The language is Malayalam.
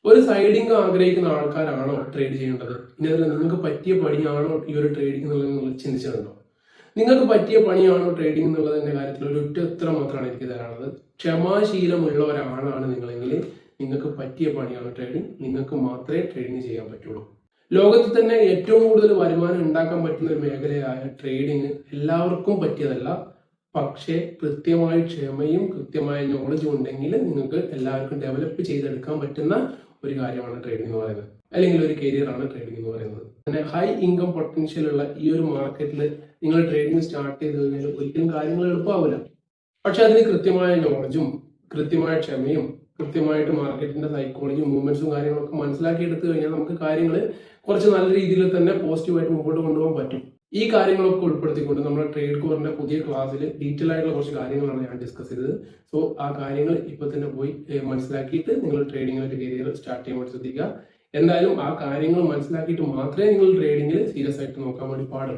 ഒരു സൈഡ് ഇൻകം ആഗ്രഹിക്കുന്ന ആൾക്കാരാണോ ട്രേഡ് ചെയ്യേണ്ടത്? ഇനി അതല്ല, നിങ്ങൾക്ക് പറ്റിയ പണിയാണോ ഈ ഒരു ട്രേഡിംഗ് എന്നുള്ളത് ചിന്തിച്ചിട്ടുണ്ടോ? നിങ്ങൾക്ക് പറ്റിയ പണിയാണോ ട്രേഡിംഗ് എന്നുള്ളതിന്റെ കാര്യത്തിൽ ഒരു ഒറ്റ ഉത്തരം മാത്രമാണ് എനിക്ക് തരാനുള്ളത്. ക്ഷമാശീലമുള്ള ഒരാളാണ് നിങ്ങളെങ്കിൽ നിങ്ങൾക്ക് പറ്റിയ പണിയാണ് ട്രേഡിംഗ്. നിങ്ങൾക്ക് മാത്രമേ ട്രേഡിംഗ് ചെയ്യാൻ പറ്റുള്ളൂ. ലോകത്തിൽ തന്നെ ഏറ്റവും കൂടുതൽ വരുമാനം ഉണ്ടാക്കാൻ പറ്റുന്ന ഒരു മേഖലയായ ട്രേഡിംഗ് എല്ലാവർക്കും പറ്റിയതല്ല. പക്ഷേ കൃത്യമായ ക്ഷമയും കൃത്യമായ നോളജും ഉണ്ടെങ്കിൽ നിങ്ങൾക്ക് എല്ലാവർക്കും ഡെവലപ്പ് ചെയ്തെടുക്കാൻ പറ്റുന്ന ഒരു കാര്യമാണ് ട്രേഡിംഗ് എന്ന് പറയുന്നത്, അല്ലെങ്കിൽ ഒരു കരിയറാണ് ട്രേഡിംഗ് എന്ന് പറയുന്നത്. അങ്ങനെ ഹൈ ഇൻകം പൊട്ടൻഷ്യൽ ഉള്ള ഈ ഒരു മാർക്കറ്റിൽ നിങ്ങൾ ട്രേഡിംഗ് സ്റ്റാർട്ട് ചെയ്ത് കഴിഞ്ഞാൽ ഒരിക്കലും കാര്യങ്ങൾ എളുപ്പമാവില്ല. പക്ഷെ അതിന് കൃത്യമായ നോളജും കൃത്യമായ ക്ഷമയും കൃത്യമായിട്ട് മാർക്കറ്റിന്റെ സൈക്കോളജിയും മൂവ്മെന്റ്സും കാര്യങ്ങളൊക്കെ മനസ്സിലാക്കി എടുത്തു കഴിഞ്ഞാൽ നമുക്ക് കാര്യങ്ങൾ കുറച്ച് നല്ല രീതിയിൽ തന്നെ പോസിറ്റീവായിട്ട് മുമ്പോട്ട് കൊണ്ടുപോകാൻ പറ്റും. ഈ കാര്യങ്ങളൊക്കെ ഉൾപ്പെടുത്തിക്കൊണ്ട് നമ്മുടെ ട്രേഡ് കോറിന്റെ പുതിയ ക്ലാസ്സിൽ ഡീറ്റെയിൽ ആയിട്ടുള്ള കുറച്ച് കാര്യങ്ങളാണ് ഞാൻ ഡിസ്കസ് ചെയ്തത്. സോ ആ കാര്യങ്ങൾ ഇപ്പൊ തന്നെ പോയി മനസ്സിലാക്കിയിട്ട് നിങ്ങൾ ട്രേഡിംഗിലൊക്കെ കരിയർ സ്റ്റാർട്ട് ചെയ്യാൻ വേണ്ടി ശ്രദ്ധിക്കുക. എന്തായാലും ആ കാര്യങ്ങൾ മനസ്സിലാക്കിയിട്ട് മാത്രമേ നിങ്ങൾ ട്രേഡിംഗിൽ സീരിയസ് ആയിട്ട് നോക്കാൻ വേണ്ടി പാടുള്ളൂ.